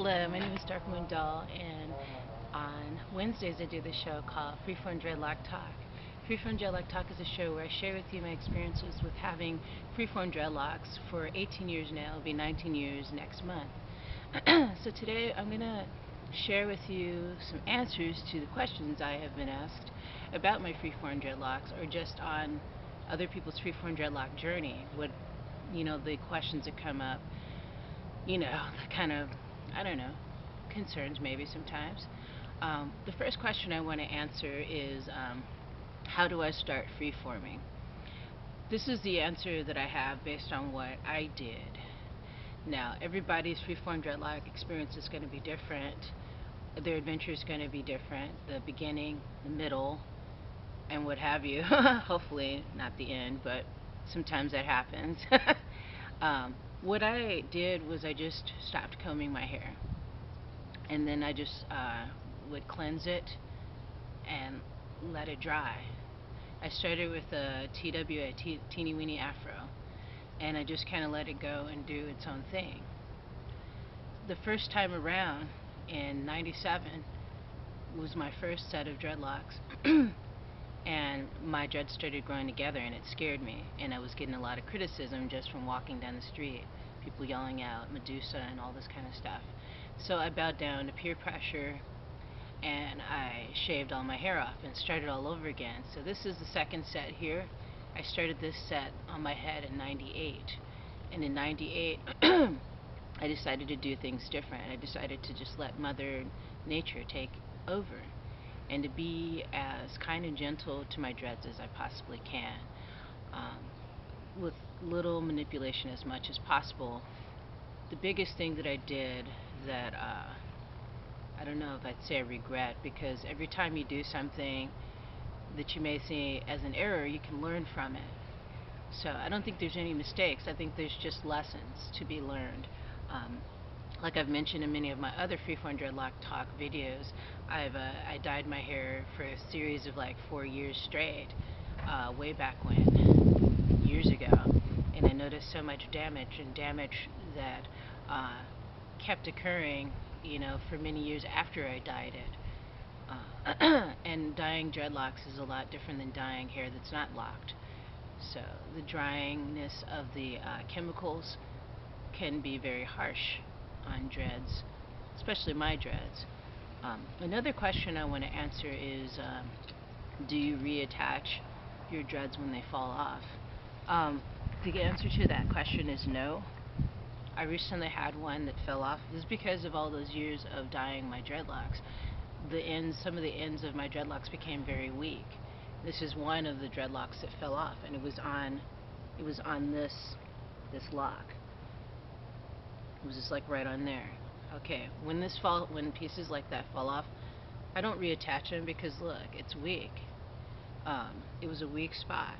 Hello, my name is Darkmoon Doll, and on Wednesdays I do this show called Freeform Dreadlock Talk. Freeform Dreadlock Talk is a show where I share with you my experiences with having freeform dreadlocks for 18 years now. It'll be 19 years next month. So today I'm going to share with you some answers to the questions I have been asked about my freeform dreadlocks, or just on other people's freeform dreadlock journey. What, the questions that come up, the kind of, I don't know, concerns maybe sometimes. The first question I want to answer is, how do I start freeforming? This is the answer that I have based on what I did. Now, everybody's freeform dreadlock experience is going to be different. Their adventure is going to be different. The beginning, the middle, and what have you. Hopefully not the end, but sometimes that happens. What I did was I just stopped combing my hair, and then I just would cleanse it and let it dry. I started with a TWA, teeny weeny afro, and I just kind of let it go and do its own thing. The first time around in '97 was my first set of dreadlocks. And my dreads started growing together, and it scared me, and I was getting a lot of criticism just from walking down the street, people yelling out Medusa and all this kind of stuff. So I bowed down to peer pressure, and I shaved all my hair off and started all over again. So this is the second set here. I started this set on my head in '98, and in '98 I decided to do things different. I decided to just let Mother Nature take over, and to be as kind and gentle to my dreads as I possibly can, with little manipulation as much as possible. The biggest thing that I did that I don't know if I'd say I regret, because every time you do something that you may see as an error, you can learn from it. So I don't think there's any mistakes. I think there's just lessons to be learned. Like I've mentioned in many of my other Freeform Dreadlock Talk videos, I dyed my hair for a series of like 4 years straight, way back when, years ago, and I noticed so much damage that kept occurring, for many years after I dyed it. And dyeing dreadlocks is a lot different than dyeing hair that's not locked. So the dryingness of the chemicals can be very harsh on dreads, especially my dreads. Another question I want to answer is, do you reattach your dreads when they fall off? The answer to that question is no. I recently had one that fell off. This is because of all those years of dyeing my dreadlocks. Some of the ends of my dreadlocks became very weak. This is one of the dreadlocks that fell off, and it was on this lock. It was just like right on there. Okay, when pieces like that fall off, I don't reattach them, because look, it's weak. It was a weak spot,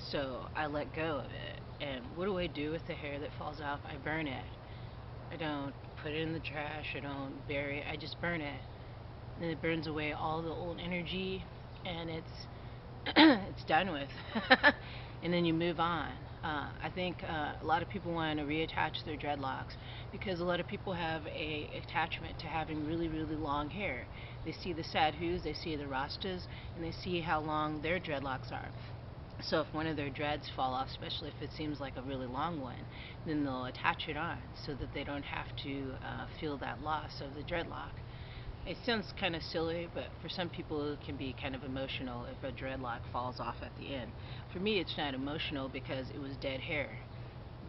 so I let go of it. And what do I do with the hair that falls off? I burn it. I don't put it in the trash. I don't bury it. I just burn it. And it burns away all the old energy, and it's done with. And then you move on. I think a lot of people want to reattach their dreadlocks because a lot of people have a attachment to having really, really long hair. They see the sadhus, they see the rastas, and they see how long their dreadlocks are. So if one of their dreads fall off, especially if it seems like a really long one, then they'll attach it on so that they don't have to feel that loss of the dreadlock. It sounds kind of silly, but for some people it can be kind of emotional if a dreadlock falls off at the end. For me, it's not emotional because it was dead hair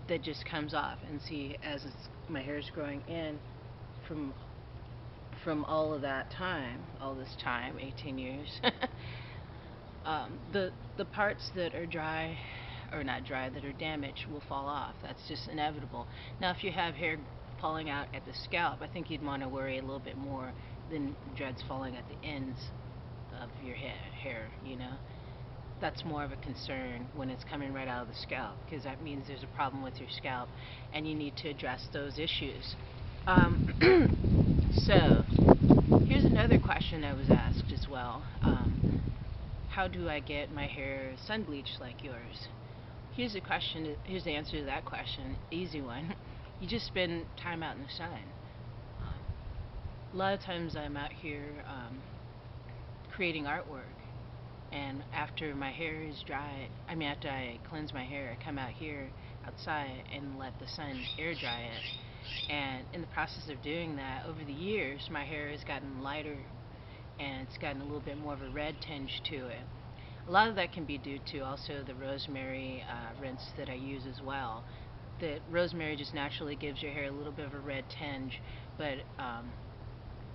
that just comes off. And see, as my hair is growing in from all of that time, all this time, 18 years, the parts that are dry, or not dry, that are damaged will fall off. That's just inevitable. Now, if you have hair falling out at the scalp, I think you'd want to worry a little bit more than dreads falling at the ends of your hair. That's more of a concern when it's coming right out of the scalp, because that means there's a problem with your scalp and you need to address those issues. So here's another question I was asked as well. How do I get my hair sun bleached like yours? Here's the answer to that question. Easy one. You just spend time out in the sun. a lot of times I'm out here creating artwork, and after my hair is dry, after I cleanse my hair, I come out here outside and let the sun air dry it. And in the process of doing that, over the years, my hair has gotten lighter and it's gotten a little bit more of a red tinge to it. A lot of that can be due to also the rosemary rinse that I use as well. The rosemary just naturally gives your hair a little bit of a red tinge, but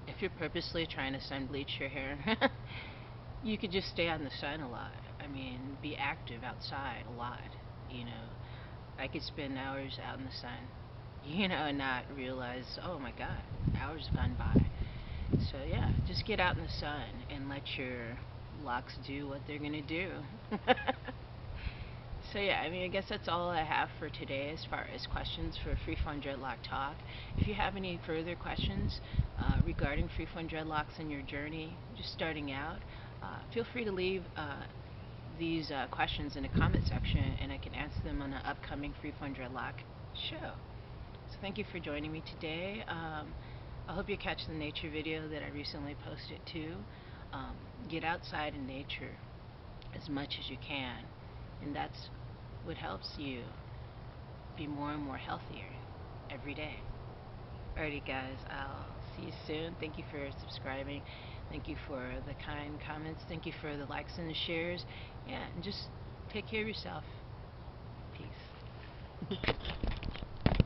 if you're purposely trying to sun bleach your hair, you could just stay out in the sun a lot. Be active outside a lot. You know, I could spend hours out in the sun, and not realize, oh my God, hours have gone by. So yeah, just get out in the sun and let your locks do what they're gonna do. So yeah, I guess that's all I have for today as far as questions for Freeform Dreadlock Talk. If you have any further questions regarding Freeform Dreadlocks and your journey, just starting out, feel free to leave these questions in the comment section, and I can answer them on an upcoming Freeform Dreadlock show. So thank you for joining me today. I hope you catch the nature video that I recently posted too. Get outside in nature as much as you can, and that's what helps you be more and more healthier every day. Alrighty guys, I'll see you soon. Thank you for subscribing. Thank you for the kind comments. Thank you for the likes and the shares. Yeah, and just take care of yourself. Peace.